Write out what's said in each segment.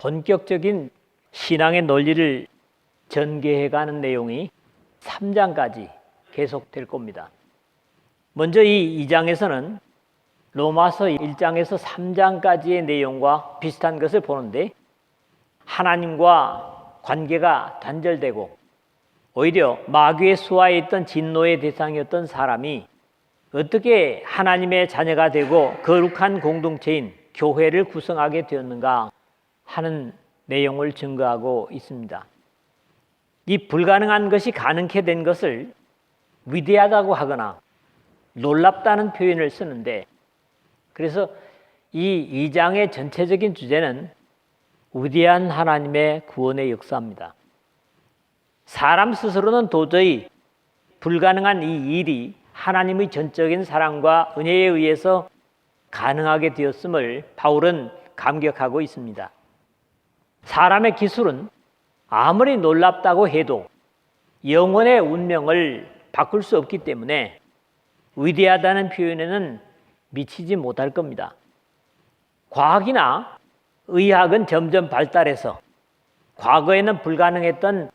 본격적인 신앙의 논리를 전개해가는 내용이 3장까지 계속될 겁니다. 먼저 이 2장에서는 로마서 1장에서 3장까지의 내용과 비슷한 것을 보는데, 하나님과 관계가 단절되고 오히려 마귀의 수하에 있던 진노의 대상이었던 사람이 어떻게 하나님의 자녀가 되고 거룩한 공동체인 교회를 구성하게 되었는가 하는 내용을 증거하고 있습니다. 이 불가능한 것이 가능케 된 것을 위대하다고 하거나 놀랍다는 표현을 쓰는데, 그래서 이 2장의 전체적인 주제는 위대한 하나님의 구원의 역사입니다. 사람 스스로는 도저히 불가능한 이 일이 하나님의 전적인 사랑과 은혜에 의해서 가능하게 되었음을 바울은 감격하고 있습니다. 사람의 기술은 아무리 놀랍다고 해도 영혼의 운명을 바꿀 수 없기 때문에 위대하다는 표현에는 미치지 못할 겁니다. 과학이나 의학은 점점 발달해서 과거에는 불가능했던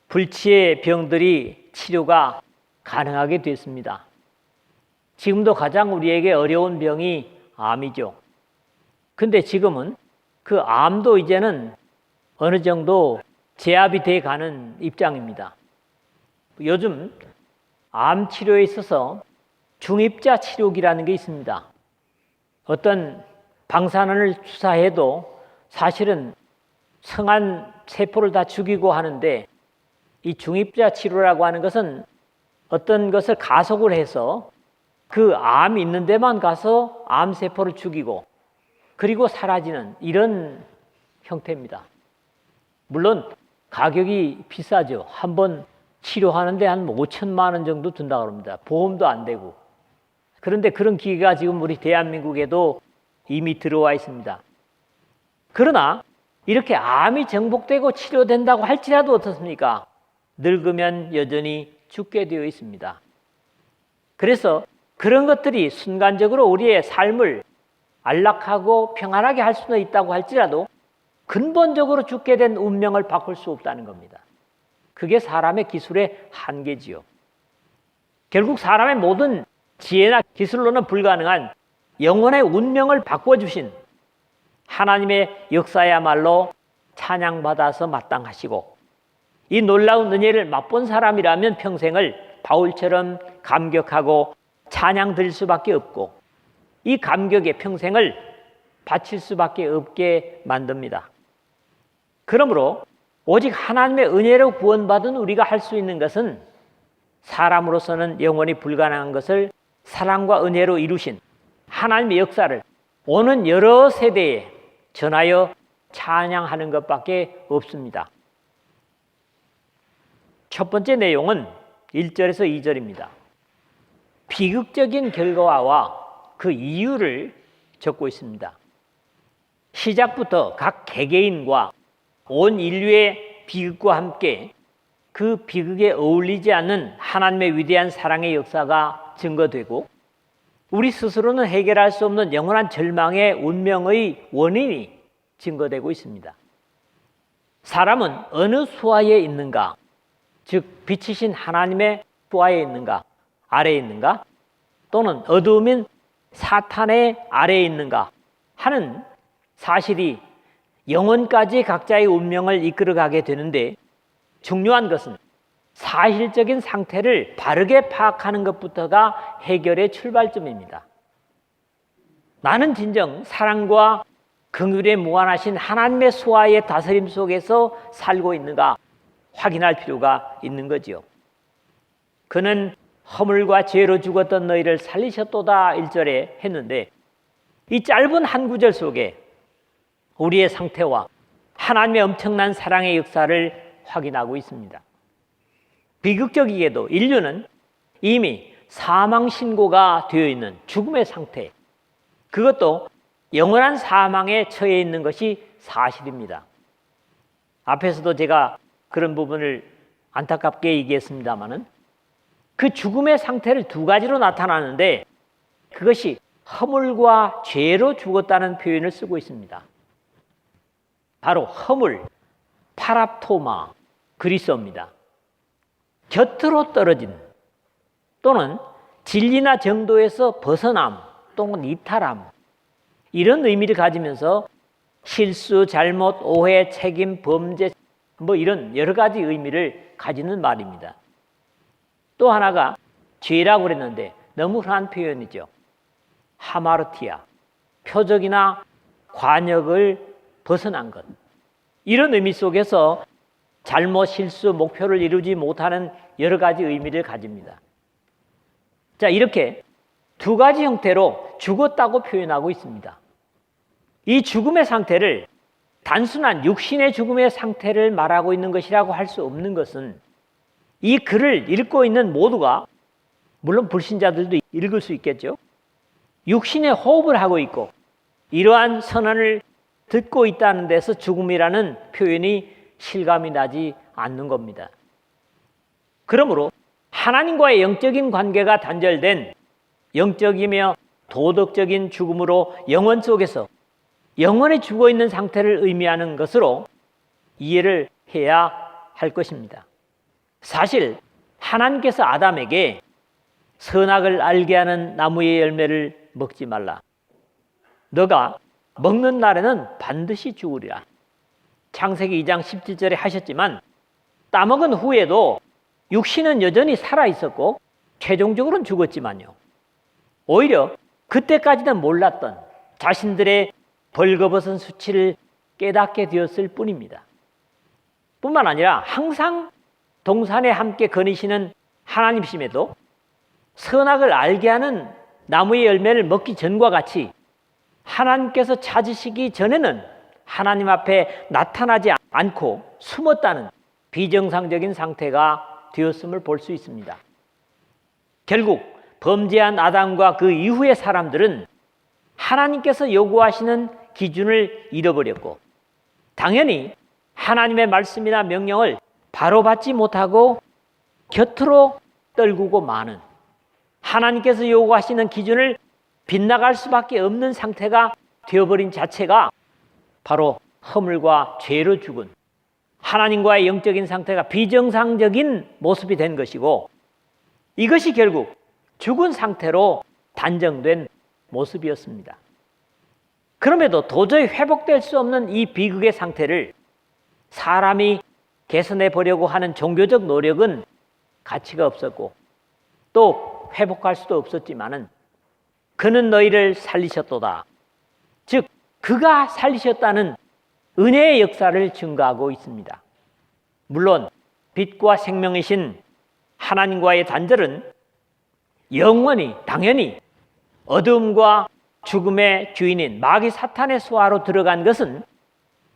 불치의 병들이 치료가 가능하게 됐습니다. 지금도 가장 우리에게 어려운 병이 암이죠. 근데 지금은 그 암도 이제는 어느 정도 제압이 돼 가는 입장입니다. 요즘 암 치료에 있어서 중입자 치료기라는 게 있습니다. 어떤 방사선을 투사해도 사실은 성한 세포를 다 죽이고 하는데, 이 중입자 치료라고 하는 것은 어떤 것을 가속을 해서 그 암이 있는 데만 가서 암세포를 죽이고 그리고 사라지는 이런 형태입니다. 물론 가격이 비싸죠. 한번 치료하는데 한 5천만 원 정도 든다고 합니다. 보험도 안 되고. 그런데 그런 기계가 지금 우리 대한민국에도 이미 들어와 있습니다. 그러나 이렇게 암이 정복되고 치료된다고 할지라도 어떻습니까? 늙으면 여전히 죽게 되어 있습니다. 그래서 그런 것들이 순간적으로 우리의 삶을 안락하고 평안하게 할 수는 있다고 할지라도 근본적으로 죽게 된 운명을 바꿀 수 없다는 겁니다. 그게 사람의 기술의 한계지요. 결국 사람의 모든 지혜나 기술로는 불가능한 영혼의 운명을 바꿔주신 하나님의 역사야말로 찬양받아서 마땅하시고, 이 놀라운 은혜를 맛본 사람이라면 평생을 바울처럼 감격하고 찬양 드릴 수밖에 없고, 이 감격에 평생을 바칠 수밖에 없게 만듭니다. 그러므로 오직 하나님의 은혜로 구원받은 우리가 할 수 있는 것은 사람으로서는 영원히 불가능한 것을 사랑과 은혜로 이루신 하나님의 역사를 오는 여러 세대에 전하여 찬양하는 것밖에 없습니다. 첫 번째 내용은 1절에서 2절입니다. 비극적인 결과와 그 이유를 적고 있습니다. 시작부터 각 개개인과 온 인류의 비극과 함께 그 비극에 어울리지 않는 하나님의 위대한 사랑의 역사가 증거되고, 우리 스스로는 해결할 수 없는 영원한 절망의 운명의 원인이 증거되고 있습니다. 사람은 어느 수하에 있는가, 즉 빛이신 하나님의 수하에 있는가, 아래에 있는가, 또는 어두움인 사탄의 아래에 있는가 하는 사실이 영혼까지 각자의 운명을 이끌어가게 되는데, 중요한 것은 사실적인 상태를 바르게 파악하는 것부터가 해결의 출발점입니다. 나는 진정 사랑과 긍휼에 무한하신 하나님의 수하의 다스림 속에서 살고 있는가 확인할 필요가 있는 거지요. 그는 허물과 죄로 죽었던 너희를 살리셨도다 1절에 했는데, 이 짧은 한 구절 속에 우리의 상태와 하나님의 엄청난 사랑의 역사를 확인하고 있습니다. 비극적이게도 인류는 이미 사망 신고가 되어 있는 죽음의 상태, 그것도 영원한 사망에 처해 있는 것이 사실입니다. 앞에서도 제가 그런 부분을 안타깝게 얘기했습니다마는, 그 죽음의 상태를 두 가지로 나타나는데 그것이 허물과 죄로 죽었다는 표현을 쓰고 있습니다. 바로 허물, 파랍토마, 그리스어입니다. 곁으로 떨어진 또는 진리나 정도에서 벗어남 또는 이탈함, 이런 의미를 가지면서 실수, 잘못, 오해, 책임, 범죄 이런 여러 가지 의미를 가지는 말입니다. 또 하나가 죄라고 그랬는데 너무 흔한 표현이죠. 하마르티아, 표적이나 관역을 벗어난 것. 이런 의미 속에서 잘못, 실수, 목표를 이루지 못하는 여러 가지 의미를 가집니다. 자, 이렇게 두 가지 형태로 죽었다고 표현하고 있습니다. 이 죽음의 상태를 단순한 육신의 죽음의 상태를 말하고 있는 것이라고 할 수 없는 것은 이 글을 읽고 있는 모두가, 물론 불신자들도 읽을 수 있겠죠, 육신의 호흡을 하고 있고 이러한 선언을 듣고 있다는 데서 죽음이라는 표현이 실감이 나지 않는 겁니다. 그러므로 하나님과의 영적인 관계가 단절된 영적이며 도덕적인 죽음으로 영혼 속에서 영원히 죽어있는 상태를 의미하는 것으로 이해를 해야 할 것입니다. 사실 하나님께서 아담에게 선악을 알게 하는 나무의 열매를 먹지 말라, 너가 먹는 날에는 반드시 죽으리라, 창세기 2장 17절에 하셨지만 따먹은 후에도 육신은 여전히 살아있었고 최종적으로는 죽었지만요, 오히려 그때까지는 몰랐던 자신들의 벌거벗은 수치를 깨닫게 되었을 뿐입니다. 뿐만 아니라 항상 동산에 함께 거니시는 하나님이심에도 선악을 알게 하는 나무의 열매를 먹기 전과 같이 하나님께서 찾으시기 전에는 하나님 앞에 나타나지 않고 숨었다는 비정상적인 상태가 되었음을 볼 수 있습니다. 결국 범죄한 아담과 그 이후의 사람들은 하나님께서 요구하시는 기준을 잃어버렸고 당연히 하나님의 말씀이나 명령을 바로 받지 못하고 곁으로 떨구고 마는, 하나님께서 요구하시는 기준을 빗나갈 수밖에 없는 상태가 되어버린 자체가 바로 허물과 죄로 죽은 하나님과의 영적인 상태가 비정상적인 모습이 된 것이고, 이것이 결국 죽은 상태로 단정된 모습이었습니다. 그럼에도 도저히 회복될 수 없는 이 비극의 상태를 사람이 개선해 보려고 하는 종교적 노력은 가치가 없었고 또 회복할 수도 없었지만은 그는 너희를 살리셨도다, 즉 그가 살리셨다는 은혜의 역사를 증거하고 있습니다. 물론 빛과 생명이신 하나님과의 단절은 영원히 당연히 어둠과 죽음의 주인인 마귀 사탄의 수하로 들어간 것은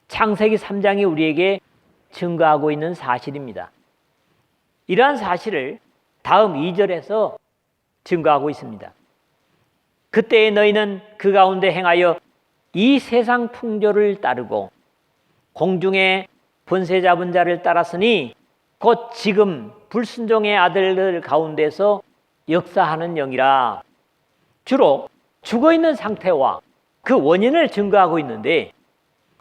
창세기 3장이 우리에게 증거하고 있는 사실입니다. 이러한 사실을 다음 2절에서 증거하고 있습니다. 그때에 너희는 그 가운데 행하여 이 세상 풍조를 따르고 공중의 번세 잡은 자를 따랐으니 곧 지금 불순종의 아들들 가운데서 역사하는 영이라. 주로 죽어있는 상태와 그 원인을 증거하고 있는데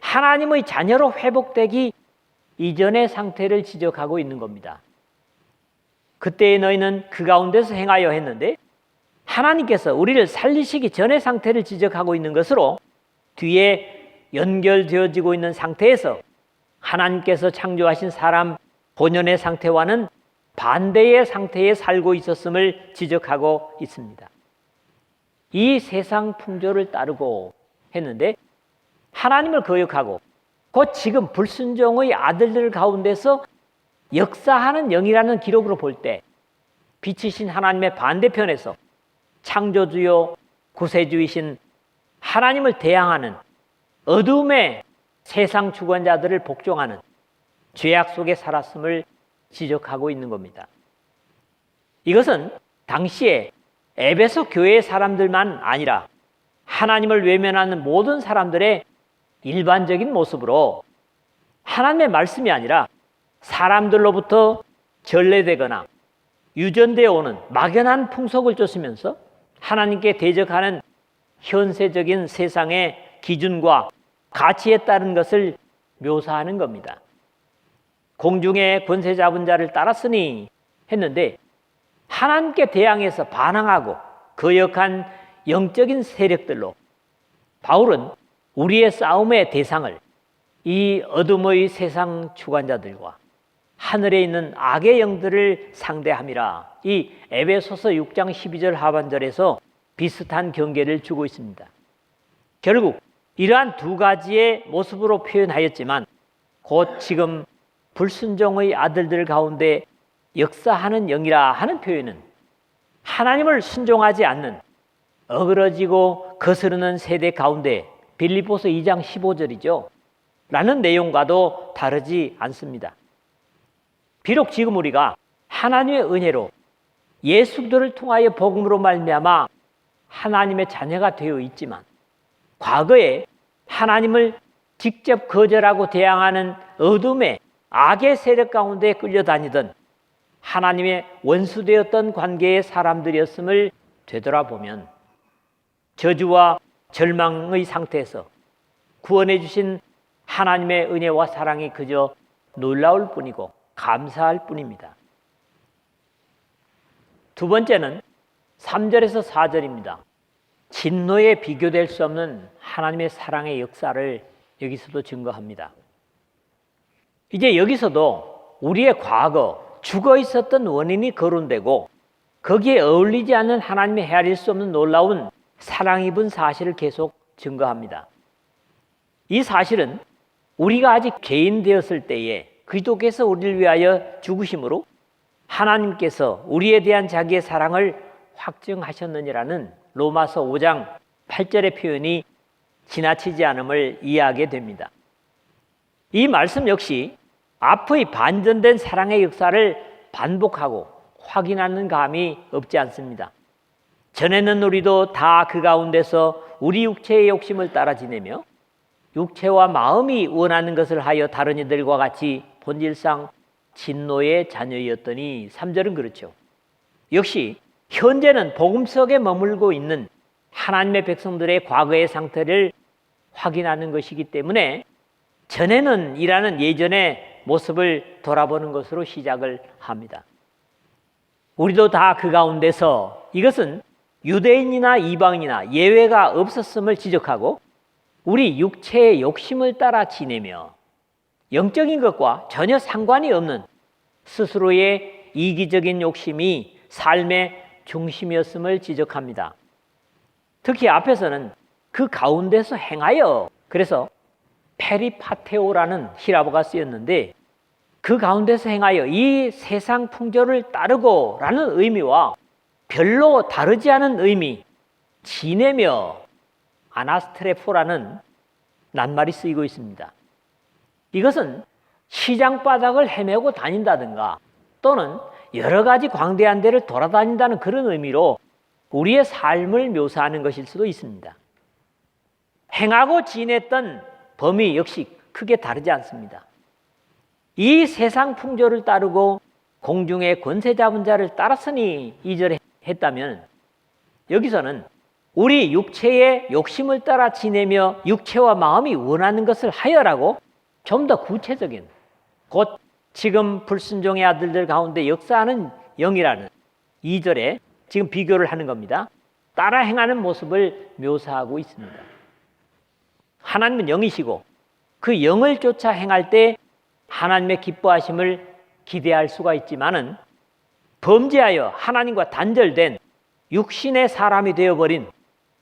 하나님의 자녀로 회복되기 이전의 상태를 지적하고 있는 겁니다. 그때에 너희는 그 가운데서 행하여 했는데 하나님께서 우리를 살리시기 전의 상태를 지적하고 있는 것으로 뒤에 연결되어지고 있는 상태에서 하나님께서 창조하신 사람 본연의 상태와는 반대의 상태에 살고 있었음을 지적하고 있습니다. 이 세상 풍조를 따르고 했는데 하나님을 거역하고 곧 지금 불순종의 아들들 가운데서 역사하는 영이라는 기록으로 볼 때 빛이신 하나님의 반대편에서 창조주요 구세주이신 하나님을 대항하는 어둠의 세상 주권자들을 복종하는 죄악 속에 살았음을 지적하고 있는 겁니다. 이것은 당시에 에베소 교회의 사람들만 아니라 하나님을 외면하는 모든 사람들의 일반적인 모습으로 하나님의 말씀이 아니라 사람들로부터 전래되거나 유전되어 오는 막연한 풍속을 쫓으면서 하나님께 대적하는 현세적인 세상의 기준과 가치에 따른 것을 묘사하는 겁니다. 공중의 권세 잡은 자를 따랐으니 했는데 하나님께 대항해서 반항하고 거역한 영적인 세력들로 바울은 우리의 싸움의 대상을 이 어둠의 세상 주관자들과 하늘에 있는 악의 영들을 상대함이라. 이 에베소서 6장 12절 하반절에서 비슷한 경계를 주고 있습니다. 결국 이러한 두 가지의 모습으로 표현하였지만 곧 지금 불순종의 아들들 가운데 역사하는 영이라 하는 표현은 하나님을 순종하지 않는 어그러지고 거스르는 세대 가운데 빌립보서 2장 15절이죠. 라는 내용과도 다르지 않습니다. 비록 지금 우리가 하나님의 은혜로 예수 그리스도를 통하여 복음으로 말미암아 하나님의 자녀가 되어 있지만 과거에 하나님을 직접 거절하고 대항하는 어둠의 악의 세력 가운데 끌려다니던 하나님의 원수되었던 관계의 사람들이었음을 되돌아보면 저주와 절망의 상태에서 구원해 주신 하나님의 은혜와 사랑이 그저 놀라울 뿐이고 감사할 뿐입니다. 두 번째는 3절에서 4절입니다. 진노에 비교될 수 없는 하나님의 사랑의 역사를 여기서도 증거합니다. 이제 여기서도 우리의 과거, 죽어 있었던 원인이 거론되고 거기에 어울리지 않는 하나님의 헤아릴 수 없는 놀라운 사랑 입은 사실을 계속 증거합니다. 이 사실은 우리가 아직 죄인 되었을 때에 그리스도께서 우리를 위하여 죽으심으로 하나님께서 우리에 대한 자기의 사랑을 확증하셨느니라는 로마서 5장 8절의 표현이 지나치지 않음을 이해하게 됩니다. 이 말씀 역시 앞의 반전된 사랑의 역사를 반복하고 확인하는 감이 없지 않습니다. 전에는 우리도 다 그 가운데서 우리 육체의 욕심을 따라 지내며 육체와 마음이 원하는 것을 하여 다른 이들과 같이 본질상 진노의 자녀였더니 3절은 그렇죠. 역시 현재는 복음 속에 머물고 있는 하나님의 백성들의 과거의 상태를 확인하는 것이기 때문에 전에는 이라는 예전의 모습을 돌아보는 것으로 시작을 합니다. 우리도 다 그 가운데서 이것은 유대인이나 이방인이나 예외가 없었음을 지적하고 우리 육체의 욕심을 따라 지내며 영적인 것과 전혀 상관이 없는 스스로의 이기적인 욕심이 삶의 중심이었음을 지적합니다. 특히 앞에서는 그 가운데서 행하여, 그래서 페리파테오라는 히라보가 쓰였는데 그 가운데서 행하여 이 세상 풍조를 따르고 라는 의미와 별로 다르지 않은 의미, 지내며 아나스트레포라는 낱말이 쓰이고 있습니다. 이것은 시장 바닥을 헤매고 다닌다든가 또는 여러 가지 광대한 데를 돌아다닌다는 그런 의미로 우리의 삶을 묘사하는 것일 수도 있습니다. 행하고 지냈던 범위 역시 크게 다르지 않습니다. 이 세상 풍조를 따르고 공중의 권세 잡은 자를 따랐으니 2절에 했다면 여기서는 우리 육체의 욕심을 따라 지내며 육체와 마음이 원하는 것을 하여라고 좀 더 구체적인 곧 지금 불순종의 아들들 가운데 역사하는 영이라는 2절에 지금 비교를 하는 겁니다. 따라 행하는 모습을 묘사하고 있습니다. 하나님은 영이시고 그 영을 쫓아 행할 때 하나님의 기뻐하심을 기대할 수가 있지만은 범죄하여 하나님과 단절된 육신의 사람이 되어버린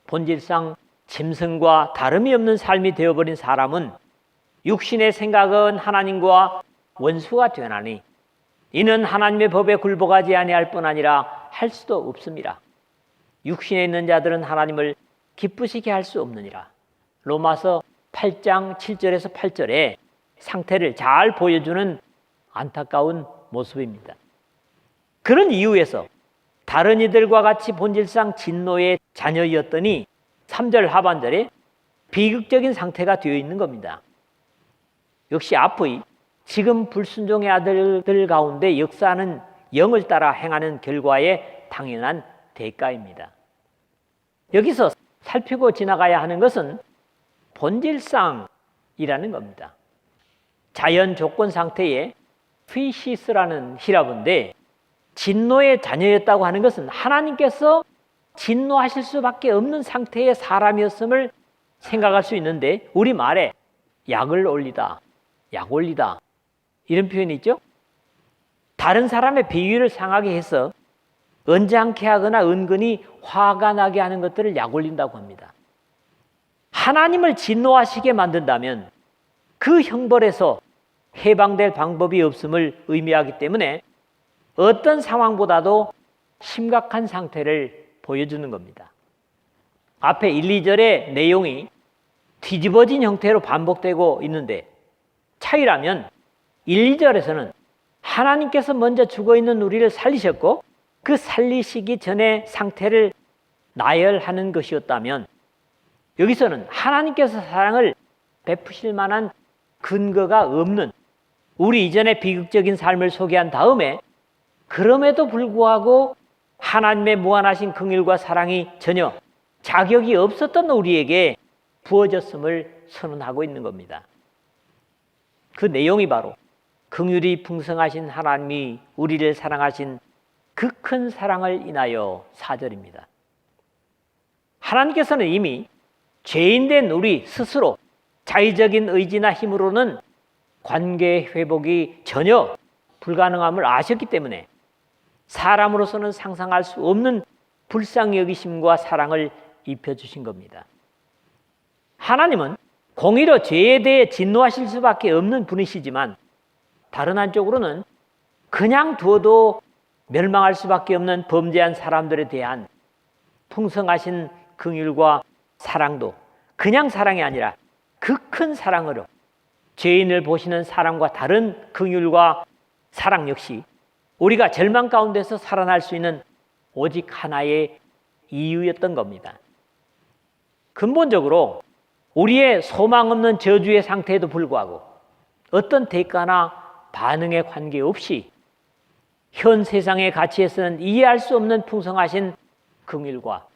본질상 짐승과 다름이 없는 삶이 되어버린 사람은 육신의 생각은 하나님과 원수가 되나니 이는 하나님의 법에 굴복하지 아니할 뿐 아니라 할 수도 없습니다. 육신에 있는 자들은 하나님을 기쁘시게 할 수 없느니라. 로마서 8장 7절에서 8절에 상태를 잘 보여주는 안타까운 모습입니다. 그런 이유에서 다른 이들과 같이 본질상 진노의 자녀였더니 3절 하반절에 비극적인 상태가 되어 있는 겁니다. 역시 앞의 지금 불순종의 아들들 가운데 역사하는 영을 따라 행하는 결과의 당연한 대가입니다. 여기서 살피고 지나가야 하는 것은 본질상이라는 겁니다. 자연 조건 상태의 피시스라는 히라브인데, 진노의 자녀였다고 하는 것은 하나님께서 진노하실 수밖에 없는 상태의 사람이었음을 생각할 수 있는데, 우리말에 약을 올리다, 약 올리다 이런 표현이 있죠. 다른 사람의 비위를 상하게 해서 언짢게 하거나 은근히 화가 나게 하는 것들을 약 올린다고 합니다. 하나님을 진노하시게 만든다면 그 형벌에서 해방될 방법이 없음을 의미하기 때문에 어떤 상황보다도 심각한 상태를 보여주는 겁니다. 앞에 1, 2절의 내용이 뒤집어진 형태로 반복되고 있는데, 차이라면 1, 2절에서는 하나님께서 먼저 죽어있는 우리를 살리셨고 그 살리시기 전의 상태를 나열하는 것이었다면, 여기서는 하나님께서 사랑을 베푸실 만한 근거가 없는 우리 이전의 비극적인 삶을 소개한 다음에, 그럼에도 불구하고 하나님의 무한하신 긍휼과 사랑이 전혀 자격이 없었던 우리에게 부어졌음을 선언하고 있는 겁니다. 그 내용이 바로 긍휼이 풍성하신 하나님이 우리를 사랑하신 그 큰 사랑을 인하여 4절입니다. 하나님께서는 이미 죄인된 우리 스스로 자의적인 의지나 힘으로는 관계 회복이 전혀 불가능함을 아셨기 때문에 사람으로서는 상상할 수 없는 불쌍히 여기심과 사랑을 입혀주신 겁니다. 하나님은 공의로 죄에 대해 진노하실 수밖에 없는 분이시지만, 다른 한쪽으로는 그냥 두어도 멸망할 수밖에 없는 범죄한 사람들에 대한 풍성하신 긍휼과 사랑도 그냥 사랑이 아니라 그 큰 사랑으로 죄인을 보시는 사랑과 다른 긍휼과 사랑 역시 우리가 절망 가운데서 살아날 수 있는 오직 하나의 이유였던 겁니다. 근본적으로 우리의 소망 없는 저주의 상태에도 불구하고 어떤 대가나 반응에 관계없이 현 세상의 가치에서는 이해할 수 없는 풍성하신 긍휼과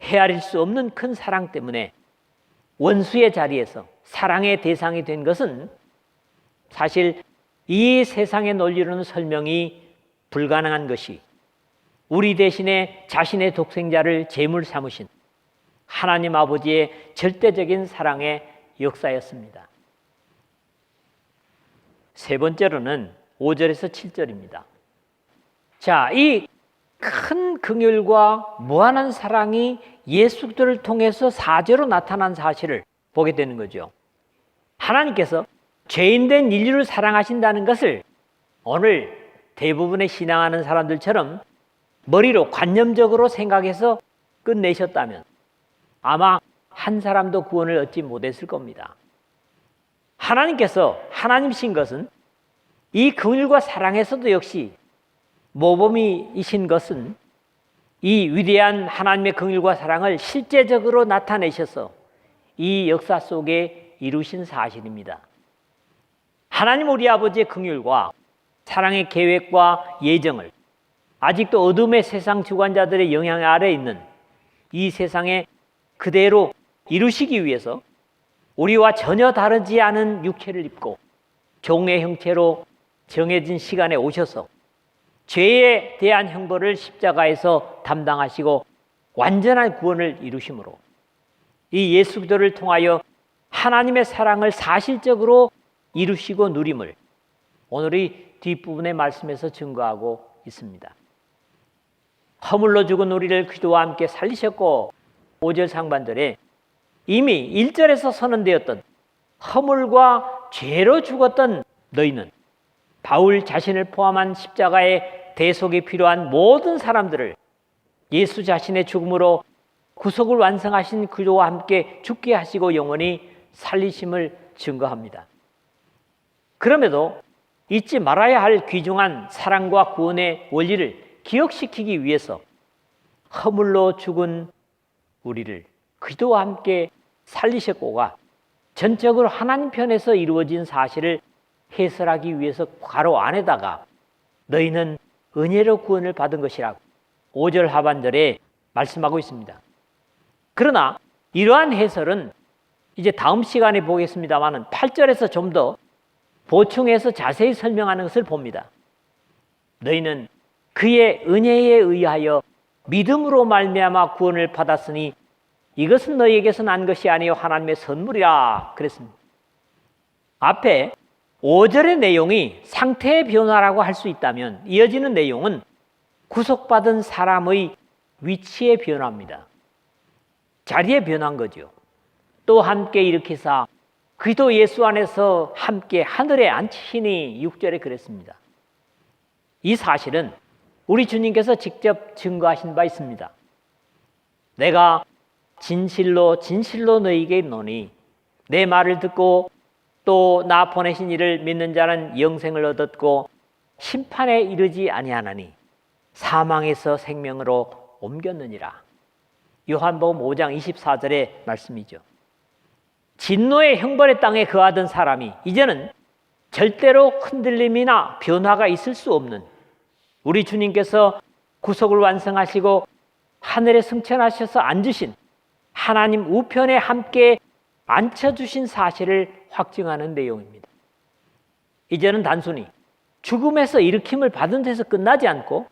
헤아릴 수 없는 큰 사랑 때문에 원수의 자리에서 사랑의 대상이 된 것은 사실 이 세상의 논리로는 설명이 불가능한 것이, 우리 대신에 자신의 독생자를 제물 삼으신 하나님 아버지의 절대적인 사랑의 역사였습니다. 세 번째로는 5절에서 7절입니다. 자, 이 큰 긍휼과 무한한 사랑이 예수 그리스도를 통해서 사제로 나타난 사실을 보게 되는 거죠. 하나님께서 죄인된 인류를 사랑하신다는 것을 오늘 대부분의 신앙하는 사람들처럼 머리로 관념적으로 생각해서 끝내셨다면 아마 한 사람도 구원을 얻지 못했을 겁니다. 하나님께서 하나님이신 것은 이 긍휼과 사랑에서도 역시 모범이신 것은 이 위대한 하나님의 긍휼과 사랑을 실제적으로 나타내셔서 이 역사 속에 이루신 사실입니다. 하나님 우리 아버지의 긍휼과 사랑의 계획과 예정을 아직도 어둠의 세상 주관자들의 영향 아래에 있는 이 세상에 그대로 이루시기 위해서 우리와 전혀 다르지 않은 육체를 입고 종의 형체로 정해진 시간에 오셔서 죄에 대한 형벌을 십자가에서 담당하시고 완전한 구원을 이루심으로 이 예수 그리스도를 통하여 하나님의 사랑을 사실적으로 이루시고 누림을 오늘의 뒷부분의 말씀에서 증거하고 있습니다. 허물로 죽은 우리를 그리스도와 함께 살리셨고, 5절 상반절에 이미 1절에서 선언되었던 허물과 죄로 죽었던 너희는 바울 자신을 포함한 십자가의 대속이 필요한 모든 사람들을 예수 자신의 죽음으로 구속을 완성하신 그리스도와 함께 죽게 하시고 영원히 살리심을 증거합니다. 그럼에도 잊지 말아야 할 귀중한 사랑과 구원의 원리를 기억시키기 위해서 허물로 죽은 우리를 그리스도와 함께 살리셨고가 전적으로 하나님 편에서 이루어진 사실을 해설하기 위해서 괄호 안에다가 너희는 은혜로 구원을 받은 것이라고 5절 하반절에 말씀하고 있습니다. 그러나 이러한 해설은 이제 다음 시간에 보겠습니다만 8절에서 좀 더 보충해서 자세히 설명하는 것을 봅니다. 너희는 그의 은혜에 의하여 믿음으로 말미암아 구원을 받았으니 이것은 너희에게서 난 것이 아니요 하나님의 선물이라 그랬습니다. 앞에 5절의 내용이 상태의 변화라고 할 수 있다면 이어지는 내용은 구속받은 사람의 위치의 변화입니다. 자리에 변한 거죠. 또 함께 일으키사 그리스도 예수 안에서 함께 하늘에 앉히시니 6절에 그랬습니다. 이 사실은 우리 주님께서 직접 증거하신 바 있습니다. 내가 진실로 진실로 너희에게 이르노니 내 말을 듣고 또 나 보내신 이를 믿는 자는 영생을 얻었고 심판에 이르지 아니하나니 사망에서 생명으로 옮겼느니라. 요한복음 5장 24절의 말씀이죠. 진노의 형벌의 땅에 거하던 사람이 이제는 절대로 흔들림이나 변화가 있을 수 없는 우리 주님께서 구속을 완성하시고 하늘에 승천하셔서 앉으신 하나님 우편에 함께 앉혀주신 사실을 확증하는 내용입니다. 이제는 단순히 죽음에서 일으킴을 받은 데서 끝나지 않고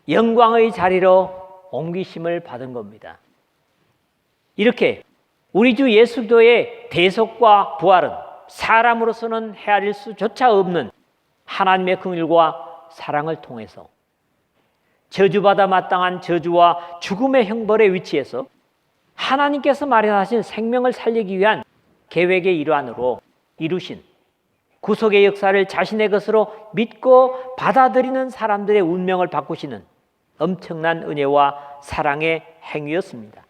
영광의 자리로 옮기심을 받은 겁니다. 이렇게 우리 주 예수 그리스도의 대속과 부활은 사람으로서는 헤아릴 수조차 없는 하나님의 긍휼과 사랑을 통해서 저주받아 마땅한 저주와 죽음의 형벌의 위치에서 하나님께서 마련하신 생명을 살리기 위한 계획의 일환으로 이루신 구속의 역사를 자신의 것으로 믿고 받아들이는 사람들의 운명을 바꾸시는 엄청난 은혜와 사랑의 행위였습니다.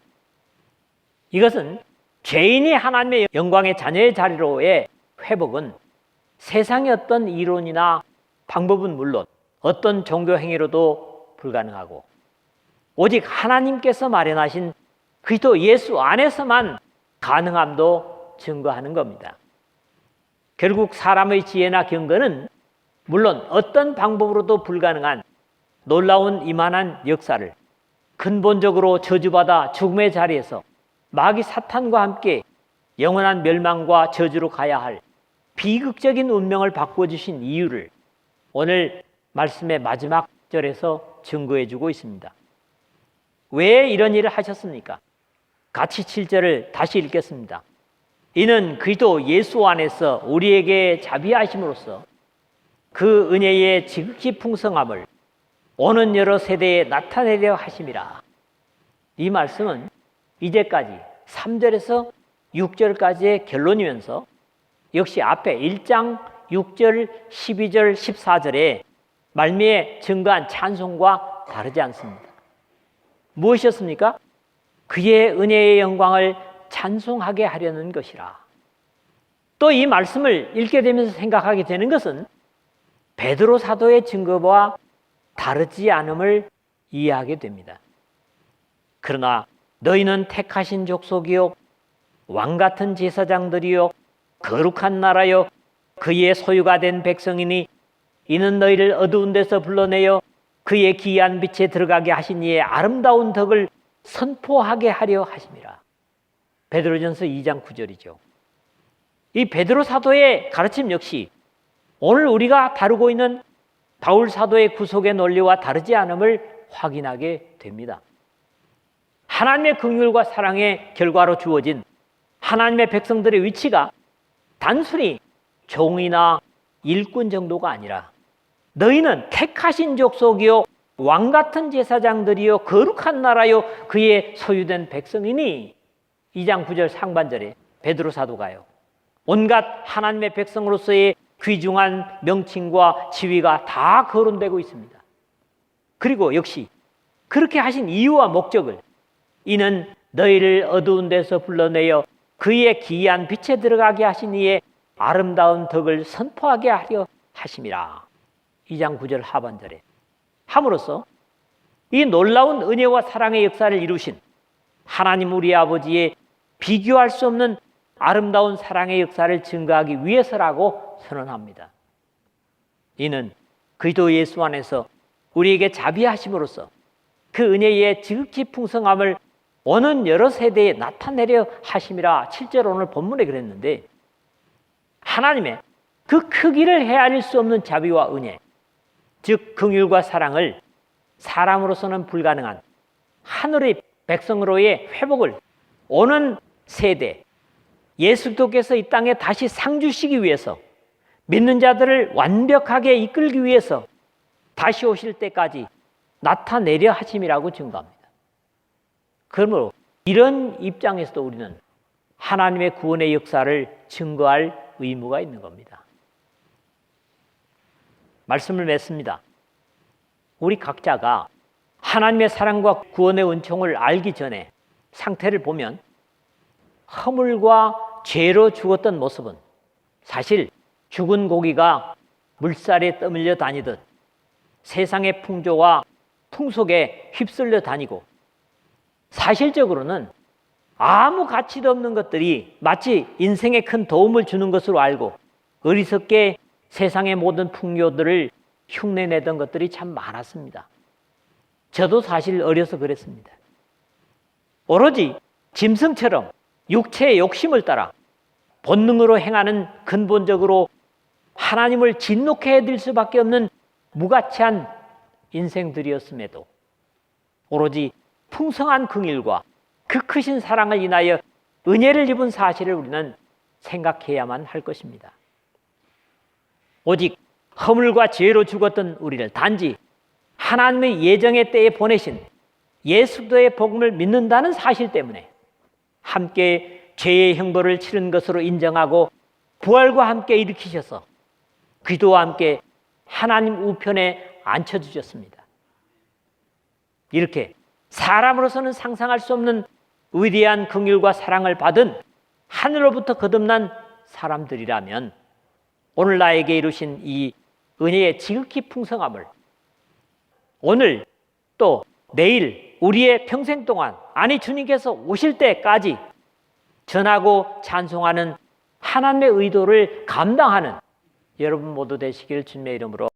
이것은 죄인이 하나님의 영광의 자녀의 자리로의 회복은 세상의 어떤 이론이나 방법은 물론 어떤 종교 행위로도 불가능하고 오직 하나님께서 마련하신 그리스도 예수 안에서만 가능함도 증거하는 겁니다. 결국 사람의 지혜나 경건은 물론 어떤 방법으로도 불가능한 놀라운 이만한 역사를 근본적으로 저주받아 죽음의 자리에서 마귀 사탄과 함께 영원한 멸망과 저주로 가야 할 비극적인 운명을 바꿔주신 이유를 오늘 말씀의 마지막 절에서 증거해 주고 있습니다. 왜 이런 일을 하셨습니까? 같이 7절을 다시 읽겠습니다. 이는 그리스도 예수 안에서 우리에게 자비하심으로써 그 은혜의 지극히 풍성함을 오는 여러 세대에 나타내려 하심이라. 이 말씀은 이제까지 3절에서 6절까지의 결론이면서 역시 앞에 1장 6절, 12절, 14절에 말미에 증거한 찬송과 다르지 않습니다. 무엇이었습니까? 그의 은혜의 영광을 찬송하게 하려는 것이라. 또 이 말씀을 읽게 되면서 생각하게 되는 것은 베드로 사도의 증거와 다르지 않음을 이해하게 됩니다. 그러나 너희는 택하신 족속이요 왕같은 제사장들이요 거룩한 나라요 그의 소유가 된 백성이니 이는 너희를 어두운 데서 불러내어 그의 기이한 빛에 들어가게 하신 이의 아름다운 덕을 선포하게 하려 하심이라. 베드로전서 2장 9절이죠. 이 베드로 사도의 가르침 역시 오늘 우리가 다루고 있는 바울 사도의 구속의 논리와 다르지 않음을 확인하게 됩니다. 하나님의 긍휼과 사랑의 결과로 주어진 하나님의 백성들의 위치가 단순히 종이나 일꾼 정도가 아니라 너희는 택하신 족속이요 왕같은 제사장들이요 거룩한 나라요 그의 소유된 백성이니 2장 9절 상반절에 베드로 사도가요 온갖 하나님의 백성으로서의 귀중한 명칭과 지위가 다 거론되고 있습니다. 그리고 역시 그렇게 하신 이유와 목적을 이는 너희를 어두운 데서 불러내어 그의 기이한 빛에 들어가게 하신 이의 아름다운 덕을 선포하게 하려 하심이라. 2장 9절 하반절에 함으로써 이 놀라운 은혜와 사랑의 역사를 이루신 하나님 우리 아버지의 비교할 수 없는 아름다운 사랑의 역사를 증거하기 위해서라고 선언합니다. 이는 그리스도 예수 안에서 우리에게 자비하심으로써 그 은혜의 지극히 풍성함을 오는 여러 세대에 나타내려 하심이라 7절 오늘 본문에 그랬는데 하나님의 그 크기를 헤아릴 수 없는 자비와 은혜, 즉 긍휼과 사랑을 사람으로서는 불가능한 하늘의 백성으로의 회복을 오는 세대 예수 그리스도께서 이 땅에 다시 상 주시기 위해서 믿는 자들을 완벽하게 이끌기 위해서 다시 오실 때까지 나타내려 하심이라고 증거합니다. 그러므로 이런 입장에서도 우리는 하나님의 구원의 역사를 증거할 의무가 있는 겁니다. 말씀을 맺습니다. 우리 각자가 하나님의 사랑과 구원의 은총을 알기 전에 상태를 보면 허물과 죄로 죽었던 모습은 사실 죽은 고기가 물살에 떠밀려 다니듯 세상의 풍조와 풍속에 휩쓸려 다니고 사실적으로는 아무 가치도 없는 것들이 마치 인생에 큰 도움을 주는 것으로 알고 어리석게 세상의 모든 풍요들을 흉내내던 것들이 참 많았습니다. 저도 사실 어려서 그랬습니다. 오로지 짐승처럼 육체의 욕심을 따라 본능으로 행하는 근본적으로 하나님을 진노케 해드릴 수밖에 없는 무가치한 인생들이었음에도 오로지 풍성한 긍휼과 그 크신 사랑을 인하여 은혜를 입은 사실을 우리는 생각해야만 할 것입니다. 오직 허물과 죄로 죽었던 우리를 단지 하나님의 예정의 때에 보내신 예수 그리스도의 복음을 믿는다는 사실 때문에 함께 죄의 형벌을 치른 것으로 인정하고 부활과 함께 일으키셔서 그리스도와 함께 하나님 우편에 앉혀주셨습니다. 이렇게 사람으로서는 상상할 수 없는 위대한 긍휼과 사랑을 받은 하늘로부터 거듭난 사람들이라면 오늘 나에게 이루신 이 은혜의 지극히 풍성함을 오늘 또 내일 우리의 평생 동안 아니 주님께서 오실 때까지 전하고 찬송하는 하나님의 의도를 감당하는 여러분 모두 되시길 주님의 이름으로